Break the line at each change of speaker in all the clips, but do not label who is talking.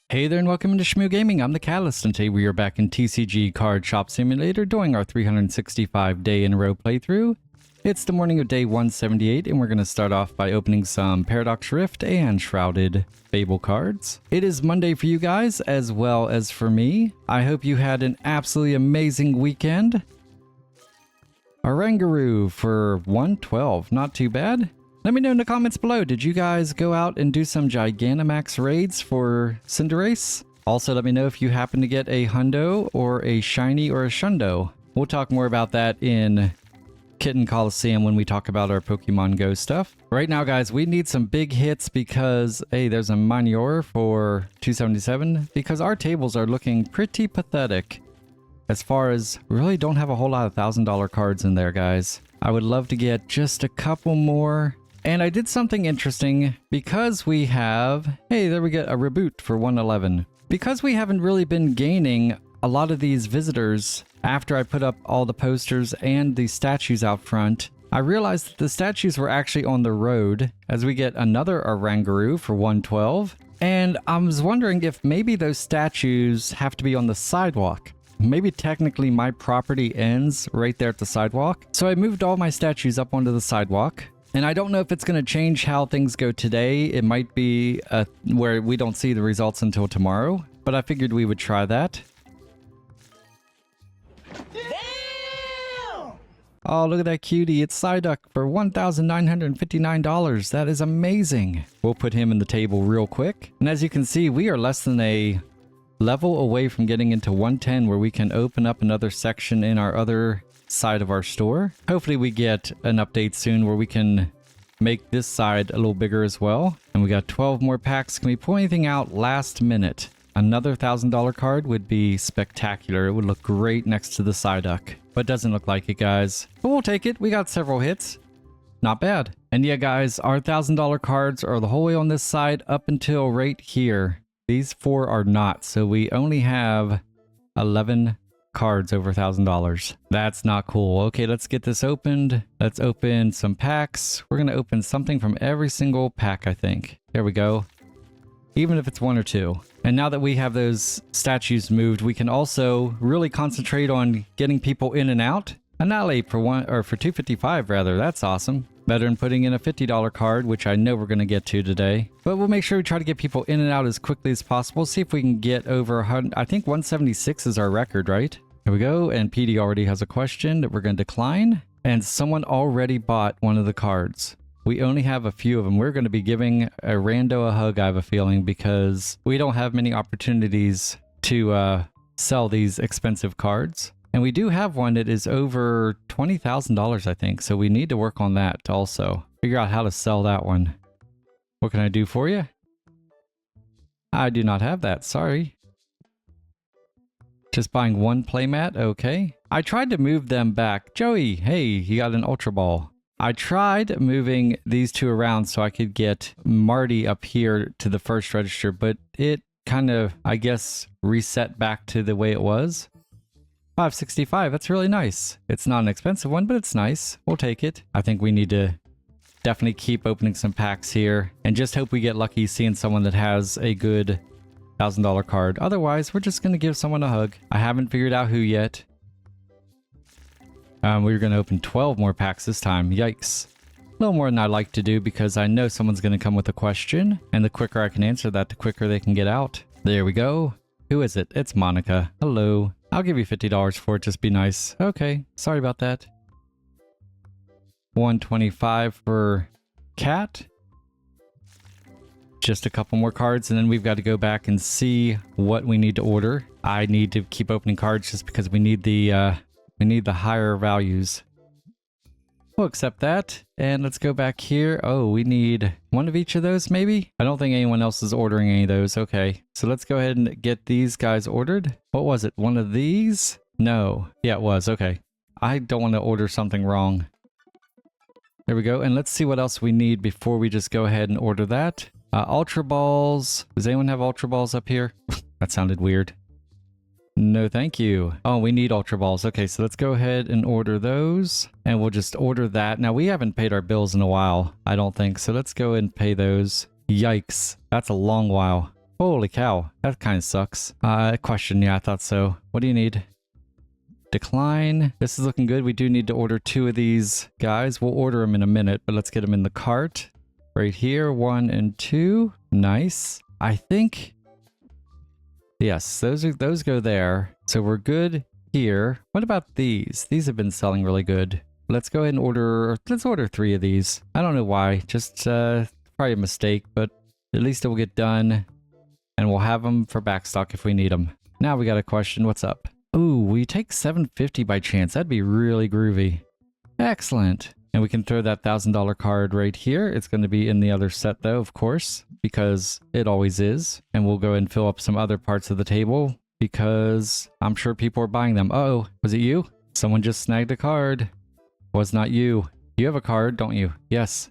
Hey there and welcome to Shmoo Gaming. I'm the Catalyst and today we are back in TCG Card Shop Simulator doing our 365 day in a row playthrough. It's the morning of day 178 and we're going to start off by opening some Paradox Rift and Shrouded Fable cards. It is Monday for you guys as well as for me. I hope you had an absolutely amazing weekend. Orangaroo for 112, not too bad. Let me know in the comments below, did you guys go out and do some Gigantamax raids for Cinderace? Also, let me know if you happen to get a Hundo or a Shiny or a Shundo. We'll talk more about that in Kitten Coliseum when we talk about our Pokemon Go stuff. Right now, guys, we need some big hits because, hey, there's a Manior for 277 because our tables are looking pretty pathetic. As far as, we really don't have a whole lot of $1,000 cards in there, guys. I would love to get just a couple more. And I did something interesting because we have, hey, there we get a reboot for 111. Because we haven't really been gaining a lot of these visitors after I put up all the posters and the statues out front, I realized that the statues were actually on the road as we get another Orangaroo for 112. And I was wondering if maybe those statues have to be on the sidewalk. Maybe technically my property ends right there at the sidewalk. So I moved all my statues up onto the sidewalk. And I don't know if it's going to change how things go today. It might be where we don't see the results until tomorrow. But I figured we would try that. Damn! Oh, look at that cutie. It's Psyduck for $1,959. That is amazing. We'll put him in the table real quick. And as you can see, we are less than a level away from getting into 110 where we can open up another section in our other side of our store. Hopefully we get an update soon where we can make this side a little bigger as well. And we got 12 more packs. Can we pull anything out last minute? Another $1,000 card would be spectacular. It would look great next to the Psyduck, but doesn't look like it, guys. But we'll take it. We got several hits. Not bad. And yeah, guys, our $1,000 cards are the whole way on this side up until right here. These four are not, so we only have 11 cards over $1,000. That's not cool. Okay, let's get this opened. Let's open some packs. We're going to open something from every single pack, I think. There we go. Even if it's one or two. And now that we have those statues moved, we can also really concentrate on getting people in and out. Annihilate for for 255 rather. That's awesome. Better than putting in a $50 card, which I know we're going to get to today. But we'll make sure we try to get people in and out as quickly as possible. See if we can get over 100. I think 176 is our record, right? Here we go. And PD already has a question that we're going to decline. And someone already bought one of the cards. We only have a few of them. We're going to be giving a rando a hug, I have a feeling, because we don't have many opportunities to sell these expensive cards. And we do have one that is over $20,000, I think. So we need to work on that also. Figure out how to sell that one. What can I do for you? I do not have that. Sorry. Just buying one playmat. Okay. I tried to move them back. Joey, hey, you got an Ultra Ball. I tried moving these two around so I could get Marty up here to the first register, but it kind of, I guess, reset back to the way it was. 565, that's really nice. It's not an expensive one, but it's nice. We'll take it. I think we need to definitely keep opening some packs here and just hope we get lucky seeing someone that has a good $1,000 card. Otherwise, we're just going to give someone a hug. I haven't figured out who yet. We're going to open 12 more packs this time. Yikes. A little more than I like to do because I know someone's going to come with a question. And the quicker I can answer that, the quicker they can get out. There we go. Who is it? It's Monica. Hello. I'll give you $50 for it. Just be nice. Okay. Sorry about that. 125 for Cat. Just a couple more cards and then we've got to go back and see what we need to order. I need to keep opening cards just because we need the higher values. We'll accept that. And let's go back here. Oh, we need one of each of those maybe? I don't think anyone else is ordering any of those. Okay. So let's go ahead and get these guys ordered. What was it? One of these? No. Yeah, it was. Okay. I don't want to order something wrong. There we go. And let's see what else we need before we just go ahead and order that. Ultra Balls. Does anyone have Ultra Balls up here? That sounded weird. No, thank you. Oh, we need Ultra Balls. Okay, so let's go ahead and order those. And we'll just order that. Now, we haven't paid our bills in a while, I don't think. So let's go and pay those. Yikes. That's a long while. Holy cow. That kind of sucks. Question. Yeah, I thought so. What do you need? Decline. This is looking good. We do need to order 2 of these guys. We'll order them in a minute, but let's get them in the cart. Right here. 1 and 2. Nice. I think... Yes, those go there. So we're good here. What about these? These have been selling really good. Let's go ahead and order... Let's order 3 of these. I don't know why. Just probably a mistake, but at least it will get done. And we'll have them for backstock if we need them. Now we got a question. What's up? Ooh, we take 750 by chance. That'd be really groovy. Excellent. And we can throw that $1,000 card right here. It's going to be in the other set though, of course, because it always is. And we'll go ahead and fill up some other parts of the table because I'm sure people are buying them. Uh-oh, was it you? Someone just snagged a card. Was not you. You have a card, don't you? Yes.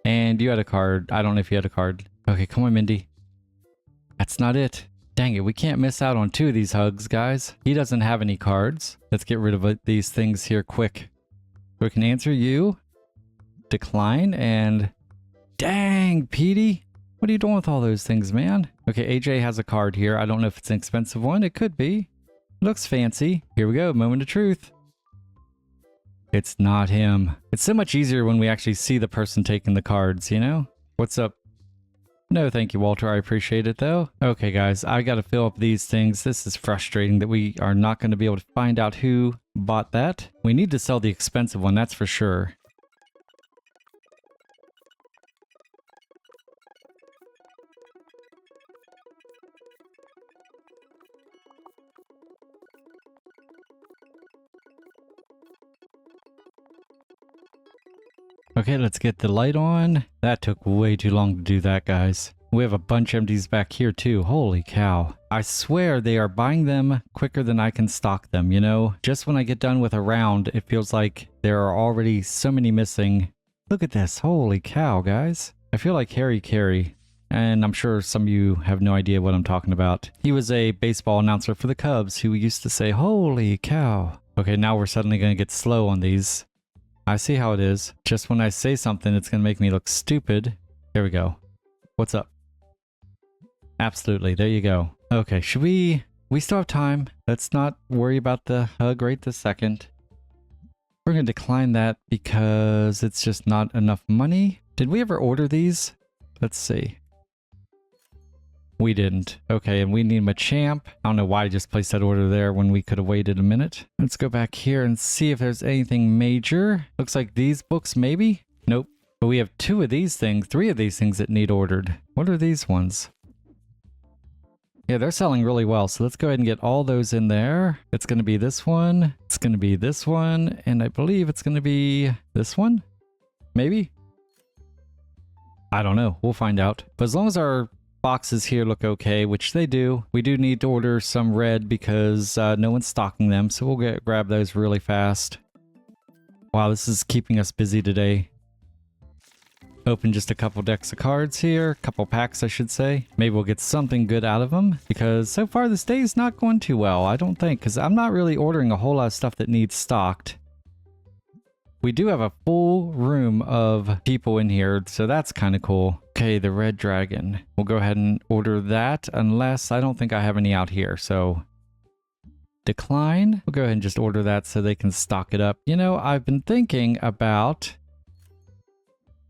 And you had a card. I don't know if you had a card. Okay, come on, Mindy. That's not it. Dang it, we can't miss out on 2 of these hugs, guys. He doesn't have any cards. Let's get rid of these things here quick. We can answer you. Decline and... Dang, Petey. What are you doing with all those things, man? Okay, AJ has a card here. I don't know if it's an expensive one. It could be. Looks fancy. Here we go, moment of truth. It's not him. It's so much easier when we actually see the person taking the cards, you know? What's up? No, thank you, Walter. I appreciate it, though. Okay, guys, I got to fill up these things. This is frustrating that we are not going to be able to find out who bought that. We need to sell the expensive one, that's for sure. Okay, let's get the light on. That took way too long to do that, guys. We have a bunch of empties back here too. Holy cow. I swear they are buying them quicker than I can stock them, you know? Just when I get done with a round, it feels like there are already so many missing. Look at this. Holy cow, guys. I feel like Harry Carey. And I'm sure some of you have no idea what I'm talking about. He was a baseball announcer for the Cubs who used to say, holy cow. Okay, now we're suddenly going to get slow on these. I see how it is. Just when I say something, it's going to make me look stupid. There we go. What's up? Absolutely. There you go. Okay, should we still have time. Let's not worry about the hug right this second. We're going to decline that because it's just not enough money. Did we ever order these? Let's see. We didn't. Okay, and we need Machamp. I don't know why I just placed that order there when we could have waited a minute. Let's go back here and see if there's anything major. Looks like these books maybe? Nope. But we have 2 of these things, 3 of these things that need ordered. What are these ones? Yeah, they're selling really well. So let's go ahead and get all those in there. It's going to be this one. It's going to be this one. And I believe it's going to be this one. Maybe? I don't know. We'll find out. But as long as our boxes here look okay, which they do. We do need to order some red because no one's stocking them, so we'll grab those really fast. Wow, this is keeping us busy today. Open just a couple decks of cards here, couple packs I should say. Maybe we'll get something good out of them because so far this day is not going too well, I don't think, because I'm not really ordering a whole lot of stuff that needs stocked. We do have a full room of people in here, so that's kind of cool. Okay, the red dragon. We'll go ahead and order that, unless I don't think I have any out here, so... Decline. We'll go ahead and just order that so they can stock it up. You know, I've been thinking about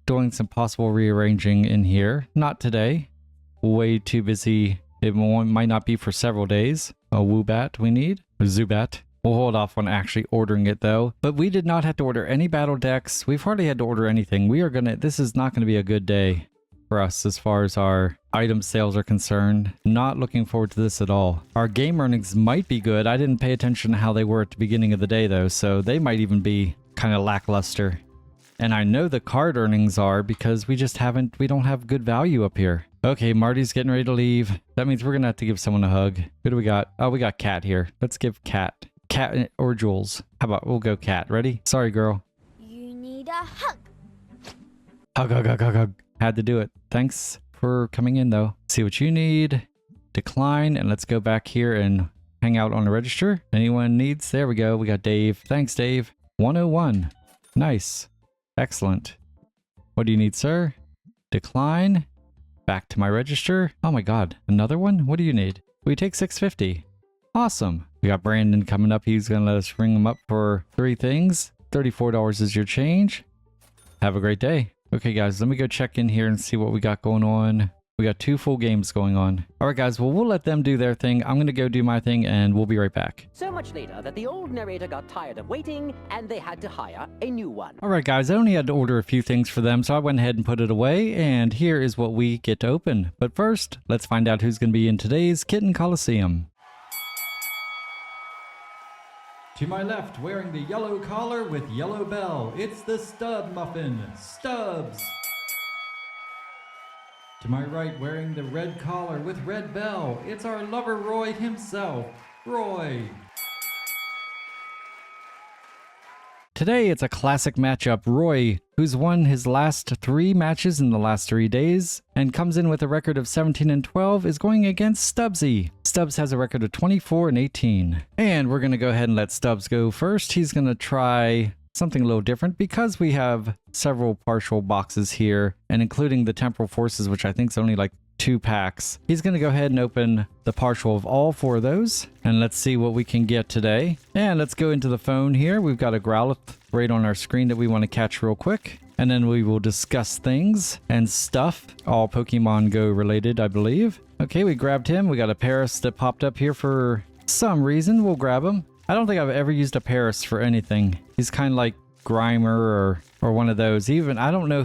doing some possible rearranging in here. Not today. Way too busy. It might not be for several days. A Woobat we need. A Zubat. We'll hold off on actually ordering it though. But we did not have to order any battle decks. We've hardly had to order anything. This is not going to be a good day for us as far as our item sales are concerned. Not looking forward to this at all. Our game earnings might be good. I didn't pay attention to how they were at the beginning of the day though, so they might even be kind of lackluster. And I know the card earnings are because we don't have good value up here. Okay, Marty's getting ready to leave. That means we're gonna have to give someone a hug. Who do we got? Oh, we got Cat here. Let's give Cat or Jules. How about we'll go Cat. Ready? Sorry, girl.
You need a hug.
Hug, hug, hug, hug, hug. Had to do it. Thanks for coming in though. See what you need. Decline, and let's go back here and hang out on the register. Anyone needs? There we go. We got Dave. Thanks, Dave. 101. Nice. Excellent. What do you need, sir? Decline. back to my register. Oh my god, another one? What do you need? We take 650. Awesome. We got Brandon coming up. He's gonna let us ring him up for 3 things. $34 is your change. Have a great day. Okay guys, let me go check in here and see what we got going on. We got 2 full games going on. All right, guys. Well, we'll let them do their thing. I'm going to go do my thing, and we'll be right back.
So much later that the old narrator got tired of waiting, and they had to hire a new one.
All right, guys. I only had to order a few things for them, so I went ahead and put it away, and here is what we get to open. But first, let's find out who's going to be in today's Kitten Coliseum. To my left, wearing the yellow collar with yellow bell, it's the Stub Muffin, Stubbs. To my right, wearing the red collar with red bell, it's our lover Roy himself, Roy. Today, it's a classic matchup. Roy, who's won his last 3 matches in the last 3 days, and comes in with a record of 17-12, is going against Stubbsy. Stubbs has a record of 24-18. And we're going to go ahead and let Stubbs go first. He's going to try something a little different because we have several partial boxes here, and including the temporal forces, which I think is only like 2 packs. He's going to go ahead and open the partial of all 4 of those, and let's see what we can get today. And let's go into the phone here. We've got a Growlithe right on our screen that we want to catch real quick, and then we will discuss things and stuff, all Pokemon Go related, I believe. Okay, we grabbed him. We got a Paris that popped up here for some reason. We'll grab him. I don't think I've ever used a Paris for anything. He's kind of like Grimer or one of those. I don't even know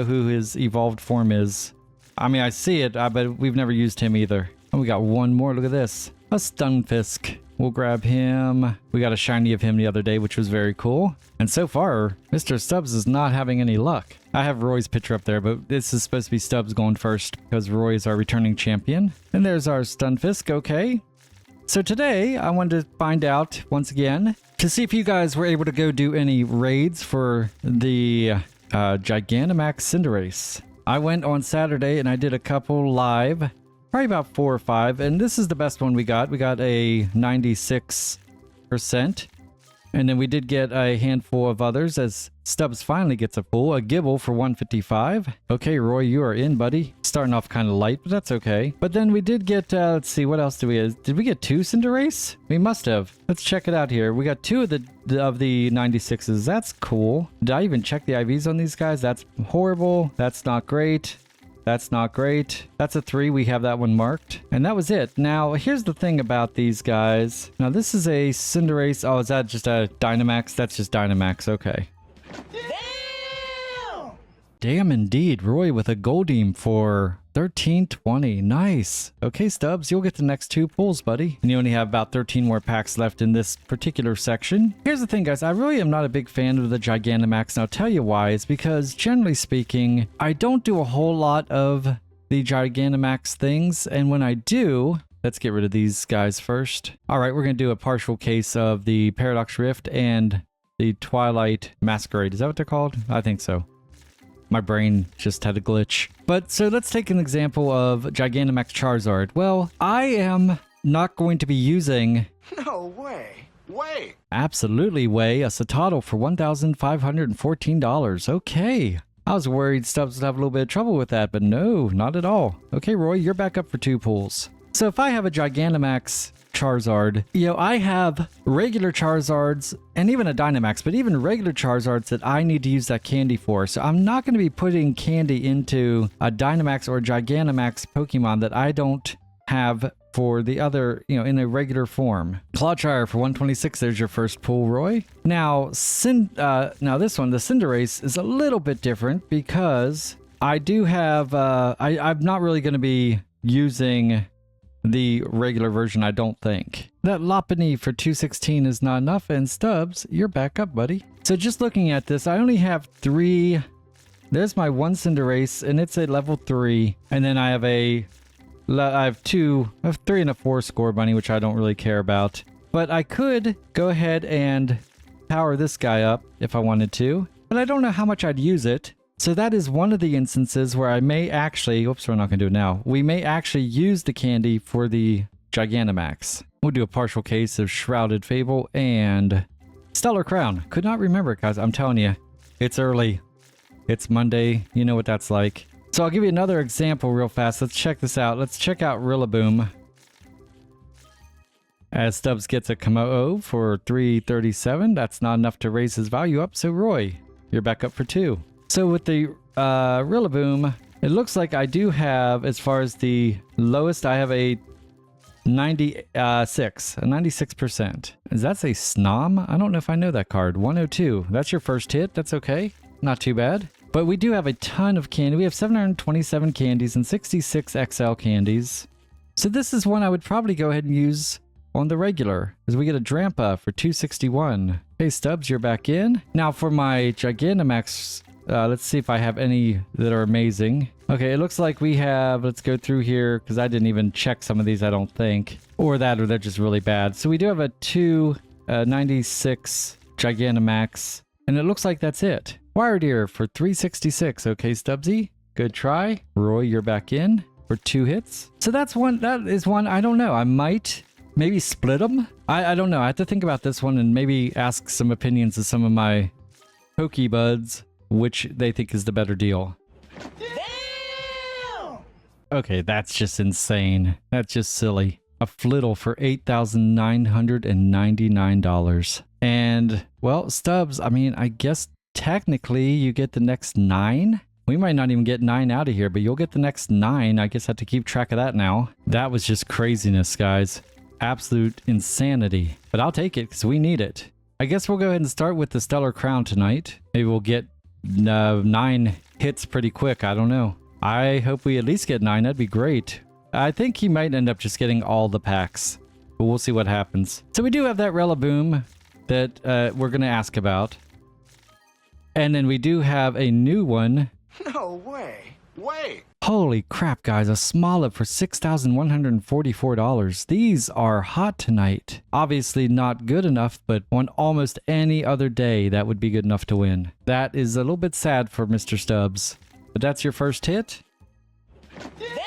who his evolved form is. I mean, I see it, but we've never used him either. And we got one more. Look at this. A Stunfisk. We'll grab him. We got a shiny of him the other day, which was very cool. And so far, Mr. Stubbs is not having any luck. I have Roy's picture up there, but this is supposed to be Stubbs going first because Roy is our returning champion. And there's our Stunfisk. Okay. So today, I wanted to find out, once again, to see if you guys were able to go do any raids for the Gigantamax Cinderace. I went on Saturday and I did a couple live, probably about 4 or 5, and this is the best one we got. We got a 96%, and then we did get a handful of others as Stubbs finally gets a pull, a Gibble for 155. Okay, Roy, you are in, buddy. Starting off kind of light, but that's okay. But then we did get, let's see, what else do we have? Did we get 2 Cinderace? We must have. Let's check it out here. We got 2 of the 96s. That's cool. Did I even check the IVs on these guys? That's horrible. That's not great. That's not great. That's a 3. We have that one marked. And that was it. Now, here's the thing about these guys. Now, this is a Cinderace. Oh, is that just a Dynamax? That's just Dynamax. Okay. Damn indeed. Roy with a Goldeem for 1320. Nice. Okay, Stubbs, you'll get the next 2 pulls, buddy. And you only have about 13 more packs left in this particular section. Here's the thing, guys. I really am not a big fan of the Gigantamax, and I'll tell you why. It's because, generally speaking, I don't do a whole lot of the Gigantamax things. And when I do, let's get rid of these guys first. All right, we're going to do a partial case of the Paradox Rift and the Twilight Masquerade. Is that what they're called? I think so. My brain just had a glitch. But so let's take an example of Gigantamax Charizard. Well, I am not going to be using...
No way. Way.
Absolutely way. A Citadel for $1,514. Okay. I was worried Stubbs would have a little bit of trouble with that, but no, not at all. Okay, Roy, you're back up for 2 pulls. So if I have a Gigantamax Charizard, I have regular Charizards and even a Dynamax, but even regular Charizards that I need to use that candy for. So I'm not going to be putting candy into a Dynamax or Gigantamax Pokemon that I don't have for the other, in a regular form. Clawchire for 126. There's your first pull, Roy. Now, this one, the Cinderace, is a little bit different because I do have, I'm not really going to be using the regular version, I don't think. That Lopunny for 216 is not enough, and Stubbs, you're back up, buddy. So just looking at this, I only have 3. There's my 1 Cinderace, and it's a level 3. And then I have 3 and a 4 Score Bunny, which I don't really care about. But I could go ahead and power this guy up if I wanted to, but I don't know how much I'd use it. So that is one of the instances where I may actually, oops, we're not going to do it now. We may actually use the candy for the Gigantamax. We'll do a partial case of Shrouded Fable and Stellar Crown. Could not remember it, guys. I'm telling you, it's early. It's Monday. You know what that's like. So I'll give you another example real fast. Let's check this out. Let's check out Rillaboom. As Stubbs gets a Komodo for 337. That's not enough to raise his value up. So Roy, you're back up for 2. So with the Rillaboom, it looks like I do have, as far as the lowest, I have a 96%. Is that a Snom? I don't know if I know that card. 102. That's your first hit. That's okay. Not too bad. But we do have a ton of candy. We have 727 candies and 66 XL candies. So this is one I would probably go ahead and use on the regular, as we get a Drampa for 261. Hey Stubbs, you're back in. Now for my Gigantamax, let's see if I have any that are amazing. Okay, it looks like we have, let's go through here, because I didn't even check some of these, I don't think. Or they're just really bad. So we do have a 296 Gigantamax, and it looks like that's it. Wire Deer for 366. Okay, Stubbsy, good try. Roy, you're back in for 2 hits. So that is one, I don't know. I might maybe split them. I don't know. I have to think about this one and maybe ask some opinions of some of my Pokebuds, which they think is the better deal. Damn! Okay, that's just insane. That's just silly. A Flittle for $8,999. And, well, Stubbs, I mean, I guess technically you get the next 9. We might not even get 9 out of here, but you'll get the next 9. I guess I have to keep track of that now. That was just craziness, guys. Absolute insanity. But I'll take it because we need it. I guess we'll go ahead and start with the Stellar Crown tonight. Maybe we'll get 9 hits pretty quick. I don't know. I hope we at least get 9. That'd be great. I think he might end up just getting all the packs, but we'll see what happens. So we do have that Rillaboom that we're going to ask about. And then we do have a new one.
No way. Wait.
Holy crap, guys. A Smoliv for $6,144. These are hot tonight. Obviously not good enough, but on almost any other day, that would be good enough to win. That is a little bit sad for Mr. Stubbs. But that's your first hit. Damn!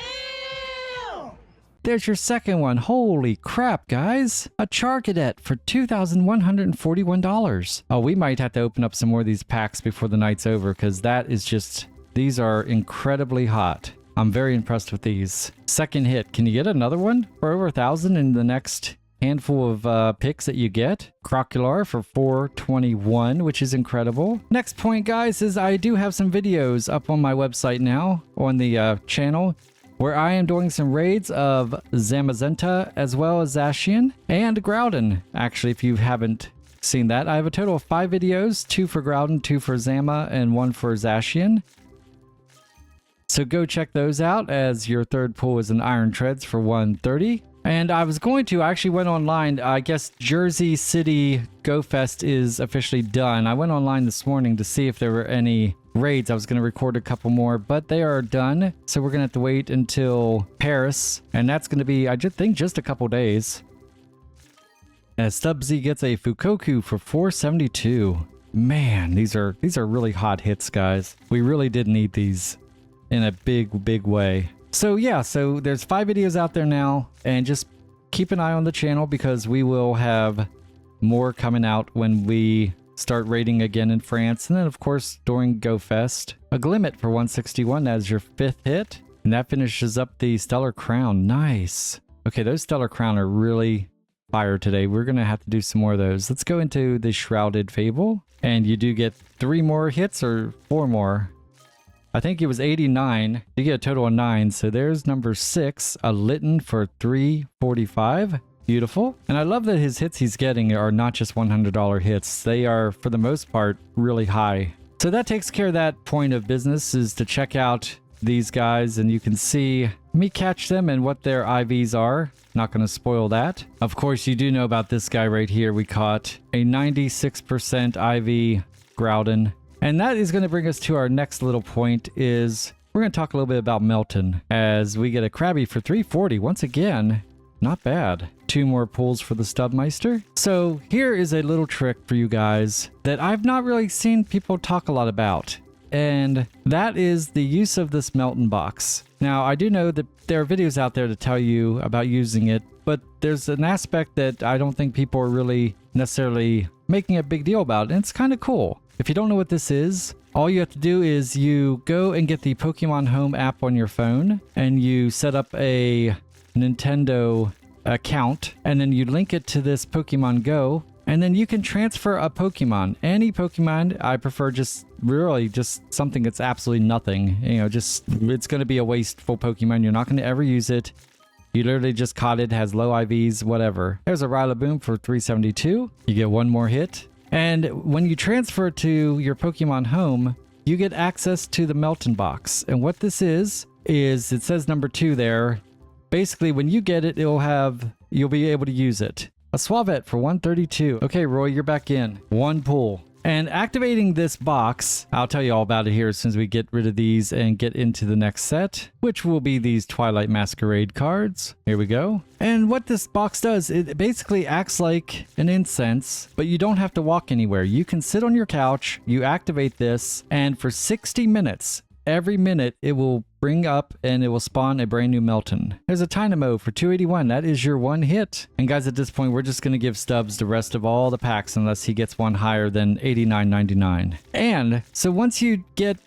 There's your second one. Holy crap, guys. A Charcadet for $2,141. Oh, we might have to open up some more of these packs before the night's over, because that is just... These are incredibly hot. I'm very impressed with these. Second hit. Can you get another one for over 1,000 in the next handful of picks that you get? Crocular for $421, which is incredible. Next point, guys, is I do have some videos up on my website now, on the channel, where I am doing some raids of Zamazenta as well as Zacian and Groudon. Actually, if you haven't seen that, I have a total of 5 videos, 2 for Groudon, 2 for Zama, and 1 for Zacian. So go check those out, as your third pull is an Iron Treads for $130. And I actually went online. I guess Jersey City Go Fest is officially done. I went online this morning to see if there were any raids. I was going to record a couple more, but they are done. So we're going to have to wait until Paris. And that's going to be, I think, just a couple days. As Stubbsy gets a Fukoku for $472. Man, these are really hot hits, guys. We really did need these in a big way. So yeah, so there's 5 videos out there now, and just keep an eye on the channel because we will have more coming out when we start raiding again in France. And then of course during Go Fest, a Glimmet for 161 as your 5th hit, and that finishes up the Stellar Crown. Nice. Okay, those Stellar Crown are really fire today. We're gonna have to do some more of those. Let's go into the Shrouded Fable, and you do get 3 more hits or 4 more. I think it was 89. You get a total of 9. So there's number 6, a Litten for $345. Beautiful. And I love that his hits he's getting are not just $100 hits. They are, for the most part, really high. So that takes care of that point of business, is to check out these guys, and you can see me catch them and what their IVs are. Not going to spoil that. Of course, you do know about this guy right here. We caught a 96% IV Groudon. And that is going to bring us to our next little point, is we're going to talk a little bit about Melton, as we get a Krabby for $340. Once again, not bad. 2 more pulls for the Stubmeister. So here is a little trick for you guys that I've not really seen people talk a lot about. And that is the use of this Melton box. Now, I do know that there are videos out there to tell you about using it, but there's an aspect that I don't think people are really necessarily making a big deal about, and it's kind of cool. If you don't know what this is, all you have to do is you go and get the Pokemon Home app on your phone, and you set up a Nintendo account, and then you link it to this Pokemon Go, and then you can transfer a Pokemon. Any Pokemon. I prefer just really just something that's absolutely nothing. You know, just it's going to be a wasteful Pokemon. You're not going to ever use it. You literally just caught it, has low IVs, whatever. There's a Rillaboom for 372. You get one more hit. And when you transfer to your Pokemon Home, you get access to the Melton box. And what this is it says number 2 there. Basically, when you get it, you'll be able to use it. A Suavette for 132. Okay, Roy, you're back in. One pull. And activating this box, I'll tell you all about it here as soon as we get rid of these and get into the next set, which will be these Twilight Masquerade cards. Here we go. And what this box does, it basically acts like an incense, but you don't have to walk anywhere. You can sit on your couch, you activate this, and for 60 minutes, every minute it will bring up and it will spawn a brand new Melton. There's a Tynamo for 281. That is your one hit. And guys, at this point, we're just going to give Stubbs the rest of all the packs unless he gets one higher than 89.99. And so once you'll get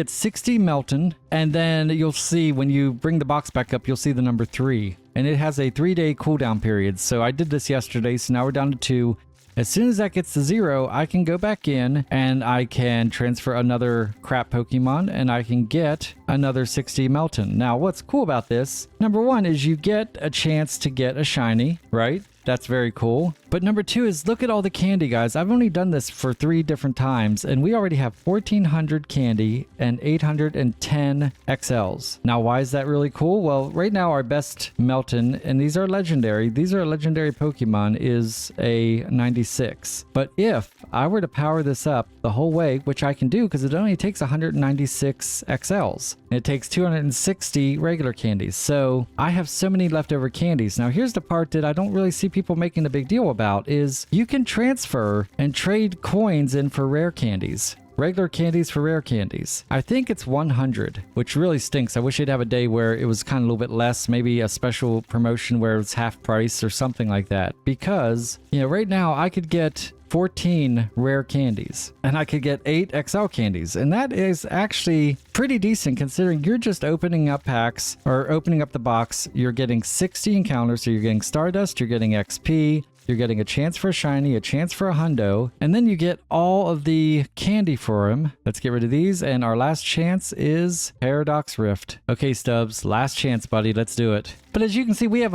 60 Melton, and then you'll see when you bring the box back up, you'll see the number 3. And it has a 3-day cooldown period. So I did this yesterday, so now we're down to 2. As soon as that gets to 0, I can go back in and I can transfer another crap Pokemon and I can get another 60 Melton. Now, what's cool about this, number 1 is you get a chance to get a shiny, right? That's very cool. But number 2 is look at all the candy, guys. I've only done this for 3 different times, and we already have 1,400 candy and 810 XLs. Now, why is that really cool? Well, right now our best Melton, and these are legendary Pokemon, is a 96. But if I were to power this up the whole way, which I can do because it only takes 196 XLs, and it takes 260 regular candies. So I have so many leftover candies. Now, here's the part that I don't really see people making a big deal about is you can transfer and trade coins in for rare candies. Regular candies for rare candies. I think it's 100, which really stinks. I wish they'd have a day where it was kind of a little bit less, maybe a special promotion where it's half price or something like that. Because, you know, right now I could get 14 rare candies and I could get 8 XL candies, and that is actually pretty decent considering you're just opening up packs or opening up the box. You're getting 60 encounters, so you're getting Stardust, you're getting XP, you're getting a chance for a shiny, a chance for a hundo, and then you get all of the candy for him. Let's get rid of these, and our last chance is Paradox Rift. Okay, Stubbs, last chance, buddy. Let's do it. But as you can see, we have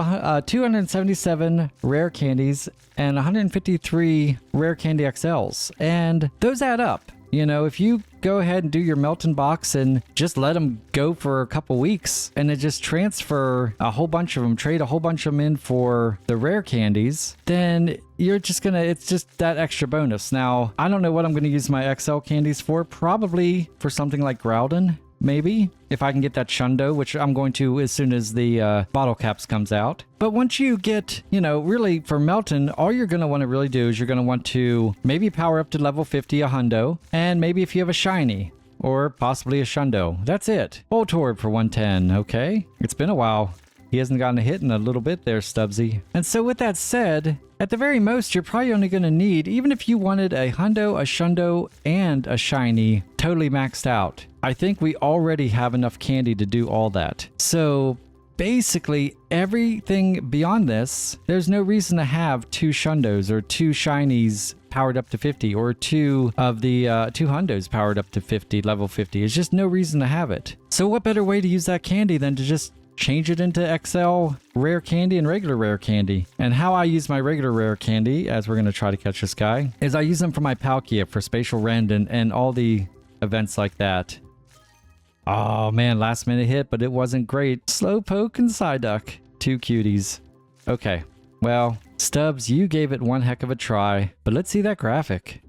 277 rare candies and 153 rare candy XLs, and those add up. You know, if you go ahead and do your Melton box and just let them go for a couple weeks and then just transfer a whole bunch of them, trade a whole bunch of them in for the rare candies, then you're just gonna, it's just that extra bonus. Now, I don't know what I'm gonna use my XL candies for. Probably for something like Groudon. Maybe if I can get that Shundo, which I'm going to as soon as the bottle caps comes out. But once you get, you know, really for Melton, all you're going to want to really do is you're going to want to maybe power up to level 50 a hundo, and maybe if you have a shiny or possibly a Shundo. That's it. Voltorb for 110. Okay, it's been a while. He hasn't gotten a hit in a little bit there, Stubbsy. And so with that said, at the very most, you're probably only going to need, even if you wanted a hundo, a Shundo, and a shiny totally maxed out, I think we already have enough candy to do all that. So basically everything beyond this, there's no reason to have 2 Shundos or 2 shinies powered up to 50 or 2 of the 2 hundos powered up to 50, level 50. It's just no reason to have it. So what better way to use that candy than to just change it into XL rare candy and regular rare candy? And how I use my regular rare candy, as we're going to try to catch this guy, is I use them for my Palkia for Spatial Rend and all the events like that. Oh man, last minute hit, but it wasn't great. Slowpoke and Psyduck, 2 cuties. Okay, well, Stubbs, you gave it one heck of a try, but let's see that graphic.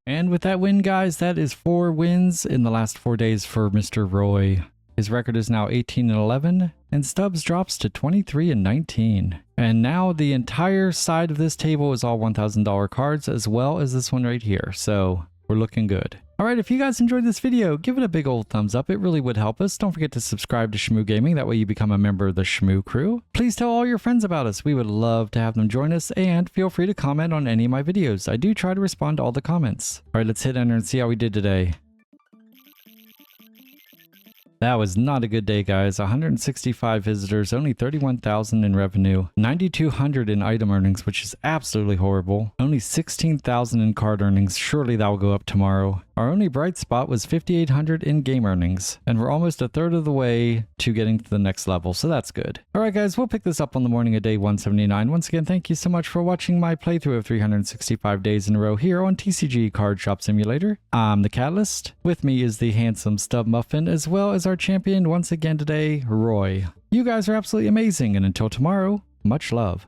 And with that win, guys, that is 4 wins in the last 4 days for Mr. Roy. His record is now 18-11, and Stubbs drops to 23-19. And now the entire side of this table is all $1,000 cards, as well as this one right here. So We're looking good. Alright, if you guys enjoyed this video, give it a big old thumbs up. It really would help us. Don't forget to subscribe to Shmoo Gaming. That way you become a member of the Shmoo crew. Please tell all your friends about us. We would love to have them join us. And feel free to comment on any of my videos. I do try to respond to all the comments. Alright, let's hit enter and see how we did today. That was not a good day, guys. 165 visitors, only 31,000 in revenue, 9,200 in item earnings, which is absolutely horrible. Only 16,000 in card earnings. Surely that will go up tomorrow. Our only bright spot was 5,800 in game earnings, and we're almost a third of the way to getting to the next level, so that's good. Alright guys, we'll pick this up on the morning of day 179. Once again, thank you so much for watching my playthrough of 365 days in a row here on TCG Card Shop Simulator. I'm the Catalyst. With me is the handsome Stub Muffin, as well as our champion once again today, Roy. You guys are absolutely amazing, and until tomorrow, much love.